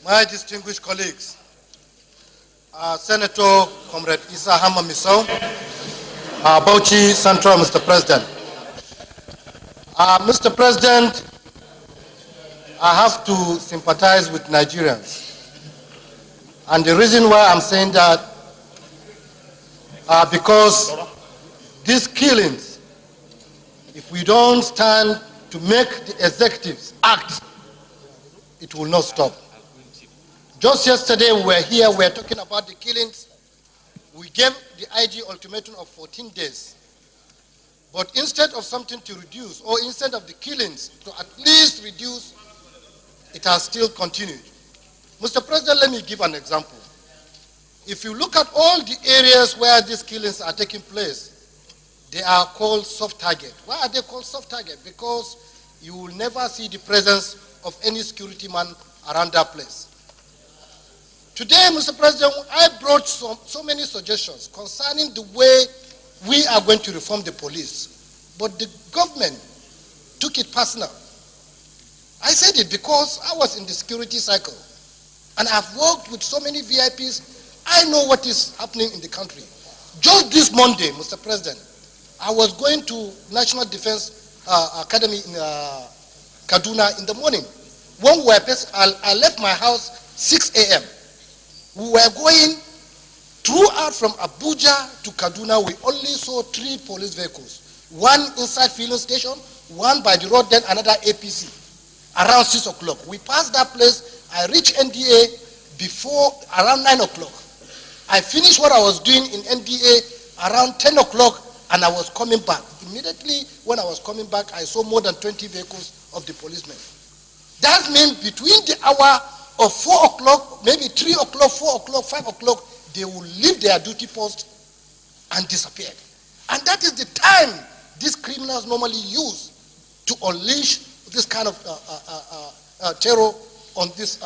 My distinguished colleagues, Senator Comrade Hamma Misau, Bauchi Central, Mr. President. Mr. President, I have to sympathize with Nigerians. And the reason why I'm saying that, because these killings, if we don't stand to make the executives act, it will not stop. Just yesterday we were here, we were talking about the killings. We gave the IG ultimatum of 14 days. But instead of something to reduce, or instead of the killings to at least reduce, it has still continued. Mr. President, let me give an example. If you look at all the areas where these killings are taking place, they are called soft target. Why are they called soft target? Because you will never see the presence of any security man around that place. Today, Mr. President, I brought so many suggestions concerning the way we are going to reform the police. But the government took it personal. I said it because I was in the security cycle. And I've worked with so many VIPs. I know what is happening in the country. Just this Monday, Mr. President, I was going to National Defense Academy in Kaduna in the morning. When we were, I left my house 6 a.m. We were going throughout from Abuja to Kaduna. We only saw 3 police vehicles. One inside filling station, one by the road, then another APC. Around 6 o'clock. We passed that place. I reached NDA before around 9 o'clock. I finished what I was doing in NDA around 10 o'clock and I was coming back. Immediately when I was coming back, I saw more than 20 vehicles of the policemen. That means between the hour of 4 o'clock, maybe 3 o'clock, 4 o'clock, 5 o'clock, they will leave their duty post and disappear. And that is the time these criminals normally use to unleash this kind of terror on these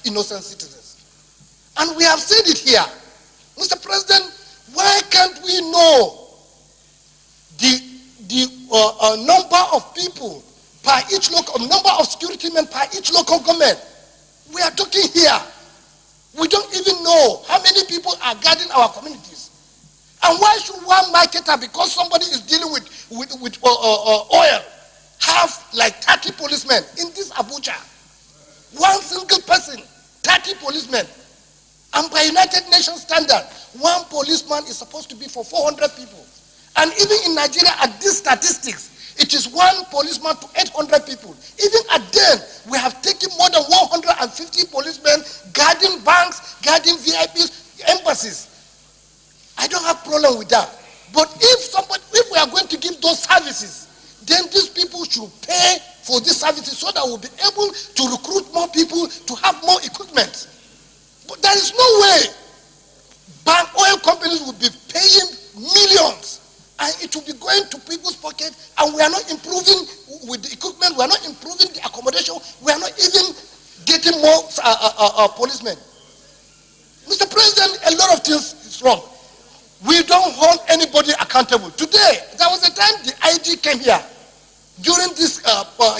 innocent citizens. And we have said it here. Mr. President, why can't we know the number of people per each local, number of security men per each local government? We are talking here. We don't even know how many people are guarding our communities. And why should one marketer, because somebody is dealing with oil, have like 30 policemen in this Abuja? One single person, 30 policemen. And by United Nations standard, one policeman is supposed to be for 400 people. And even in Nigeria, at these statistics, it is one policeman to 800 people. Even at then, we have taken more than 150 policemen guarding banks, guarding VIPs, embassies. I don't have problem with that. But if we are going to give those services, then these people should pay for these services so that we'll be able to recruit more people to have more equipment. But there is no way bank oil companies will be paying millions and it will be going to people's pocket, and we are not improving with the equipment, we are not improving the accommodation, we are not even getting more policemen. Mr. President, a lot of things is wrong. We don't hold anybody accountable. Today, there was a time the IG came here during this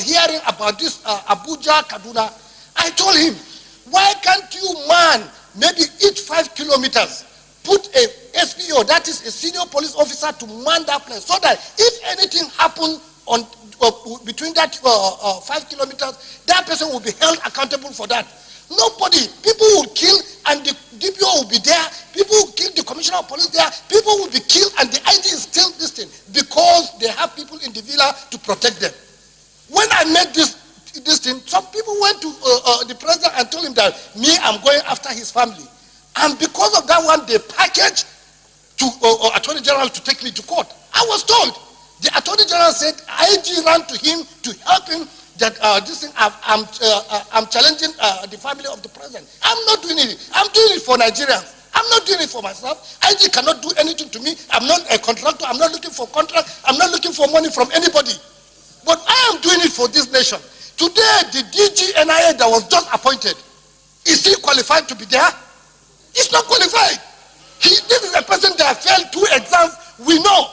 hearing about this Abuja, Kaduna. I told him, why can't you man maybe each 5 kilometers put a SPO, that is a senior police officer, to man that place, so that if anything happens on between that 5 kilometers, that person will be held accountable for that. Nobody, people will kill and the DPO will be there, people will kill the commissioner of police there, people will be killed and the IG is still listening because they have people in the villa to protect them. When I made this thing, some people went to the president and told him that I'm going after his family. And because of that one, they packaged to Attorney General to take me to court. I was told. The Attorney General said IG ran to him to help him that this thing, I'm challenging the family of the president. I'm not doing it. I'm doing it for Nigerians. I'm not doing it for myself. IG cannot do anything to me. I'm not a contractor. I'm not looking for contract. I'm not looking for money from anybody. But I am doing it for this nation. Today, the DG NIA that was just appointed, is he qualified to be there? He's not qualified. This is a person that failed 2 exams. We know.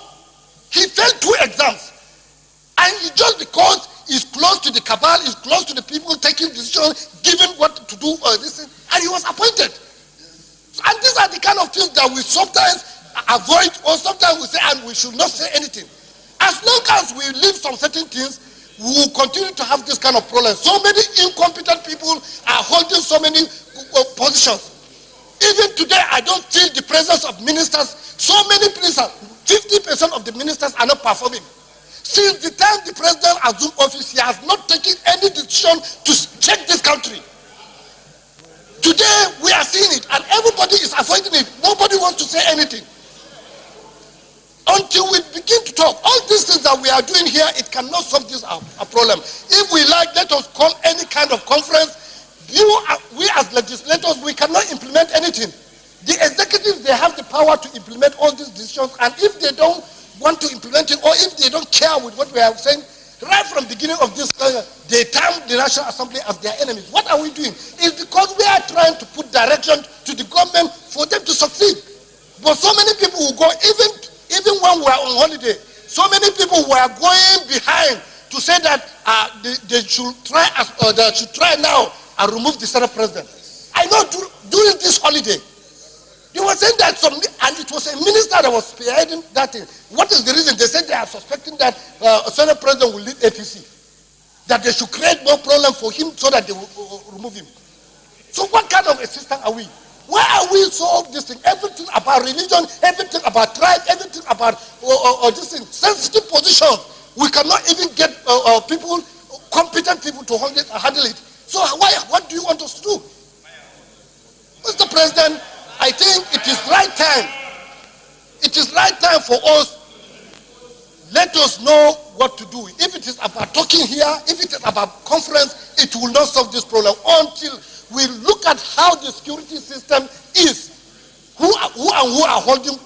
He failed 2 exams. And just because he's close to the cabal, he's close to the people taking decisions, given what to do this thing, and he was appointed. And these are the kind of things that we sometimes avoid, or sometimes we say, and we should not say anything. As long as we leave some certain things, we will continue to have this kind of problem. So many incompetent people are holding so many positions. Even today, I don't feel the presence of ministers. So many ministers, 50% of the ministers are not performing. Since the time the president assumed office, he has not taken any decision to check this country. Today, we are seeing it, and everybody is avoiding it. Nobody wants to say anything. Until we begin to talk, all these things that we are doing here, it cannot solve this problem. If we like, let us call any kind of conference. We as legislators, we cannot implement anything. The executives, they have the power to implement all these decisions, and if they don't want to implement it, or if they don't care with what we are saying, right from the beginning of this, they term the National Assembly as their enemies. What are we doing? It's because we are trying to put direction to the government for them to succeed. But so many people will go, even when we are on holiday, so many people were going behind to say that they should try now and remove the Senate president. I know during this holiday, they were saying that and it was a minister that was spearheading that thing. What is the reason? They said they are suspecting that Senate president will lead APC. That they should create more problem for him so that they will remove him. So what kind of a system are we? Why are we so this thing? Everything about religion, everything about tribe, everything about this thing, sensitive positions. We cannot even get people, competent people to handle it. So what do you want us to do? Mr. President, I think it is right time. It is right time for us. Let us know what to do. If it is about talking here, if it is about conference, it will not solve this problem until we look at how the security system is. Who are holding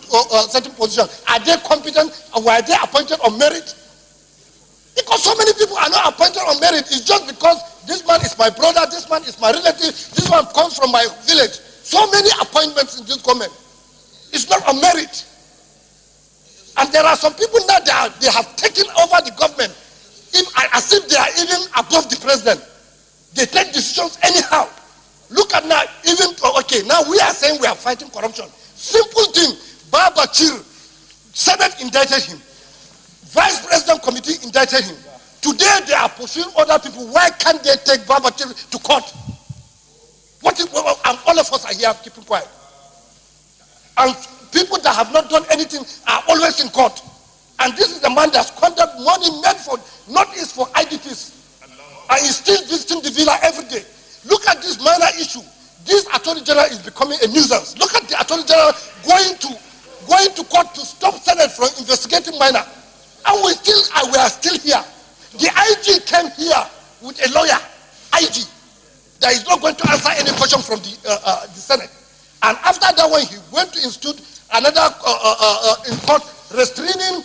certain positions? Are they competent, or were they appointed on merit? Because so many people are not appointed on merit. It's just because this man is my brother, this man is my relative, this one comes from my village. So many appointments in this government. It's not on merit. And there are some people now that they have taken over the government as if they are even above the president. They take decisions anyhow. Look at now, now we are saying we are fighting corruption. Simple thing, Baba Chir, Senate indicted him. Vice President Committee indicted him. Today they are pursuing other people. Why can't they take Baba Chir to court? And all of us are here keeping quiet. And people that have not done anything are always in court. And this is the man that squandered money meant for, not is for IDPs. And he's still visiting the villa every day. Look at this minor issue. This Attorney General is becoming a nuisance. Look at the Attorney General going to court to stop Senate from investigating minor. And we are still here. The IG came here with a lawyer, IG, that is not going to answer any question from the Senate. And after that one, he went to institute another in court restraining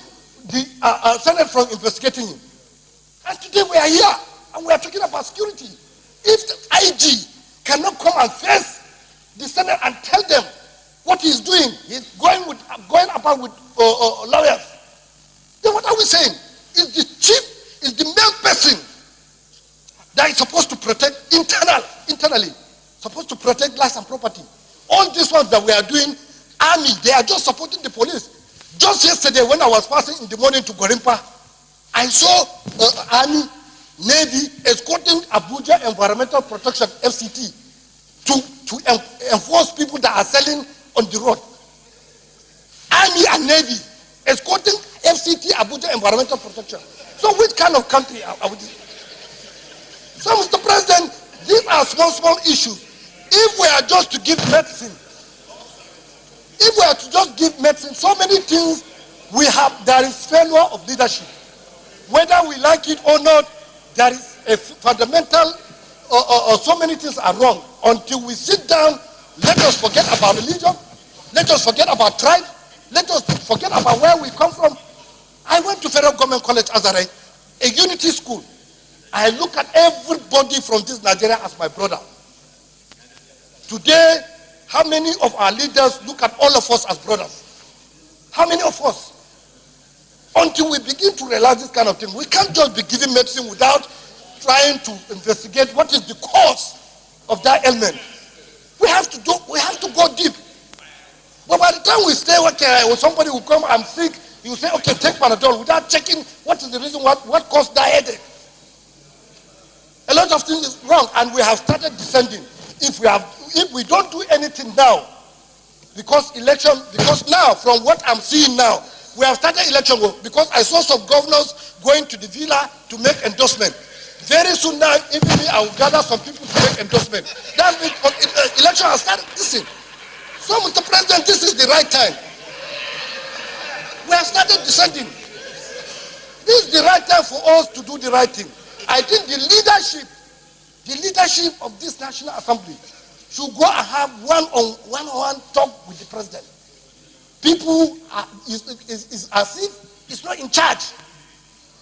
the Senate from investigating him. And today we are here, and we are talking about security. If the IG cannot come and face the Senate and tell them what he's doing, he's going about with lawyers, then what are we saying? Is the chief, is the main person that is supposed to protect internally, supposed to protect lives and property. All these ones that we are doing, army, they are just supporting the police. Just yesterday when I was passing in the morning to Gorimpa, I saw army, Navy escorting Abuja Environmental Protection, FCT, to enforce people that are selling on the road. Army and Navy escorting FCT, Abuja Environmental Protection. So which kind of country are we? So Mr. President, these are small issues. If we are just to give medicine, so many things there is failure of leadership. Whether we like it or not, there is a fundamental, so many things are wrong. Until we sit down, let us forget about religion, let us forget about tribe, let us forget about where we come from. I went to Federal Government College Azare, a unity school. I look at everybody from this Nigeria as my brother. Today, how many of our leaders look at all of us as brothers? How many of us? Until we begin to realize this kind of thing, we can't just be giving medicine without trying to investigate what is the cause of that ailment. We have to go deep. But by the time we stay, okay, somebody will come, I'm sick, you say, okay, take Panadol without checking what is the reason, what caused that headache. A lot of things is wrong, and we have started descending. If we don't do anything now, because now, from what I'm seeing now, we have started election work, because I saw some governors going to the villa to make endorsement. Very soon now, even me, I will gather some people to make endorsement. That means election has started. Listen. So, Mr. President, this is the right time. We have started descending. This is the right time for us to do the right thing. I think the leadership of this National Assembly should go and have one-on-one talk with the president. People is as if it's not in charge.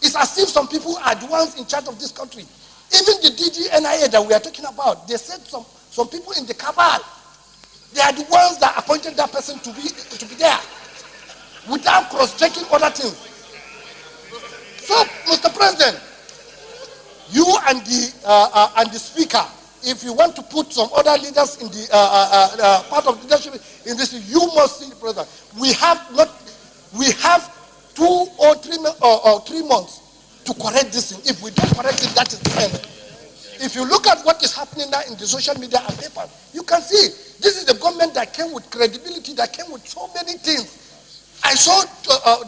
It's as if some people are the ones in charge of this country. Even the DGNIA that we are talking about, they said some people in the cabal, they are the ones that appointed that person to be there without cross-checking other things. So, Mr. President, you and the Speaker, if you want to put some other leaders in the part of leadership in this, you must see the President. We have 2 or 3 months to correct this thing. If we don't correct it, that is the end. If you look at what is happening now in the social media and paper, you can see this is the government that came with credibility, that came with so many things. I saw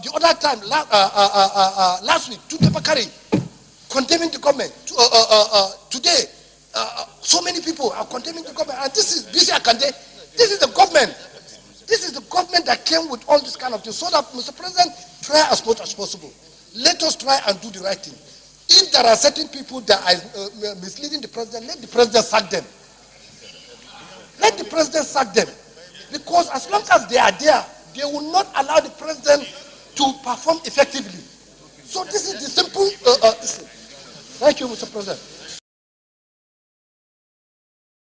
the other time, last week, Tunde Bakari condemning the government. Today, so many people are condemning the government. And this is Bisi Akande. This is the government. This is the government that came with all this kind of things. So that, Mr. President, try as much as possible. Let us try and do the right thing. If there are certain people that are misleading the president, let the president sack them. Let the president sack them. Because as long as they are there, they will not allow the president to perform effectively. So this is the simple. Thank you, Mr. President.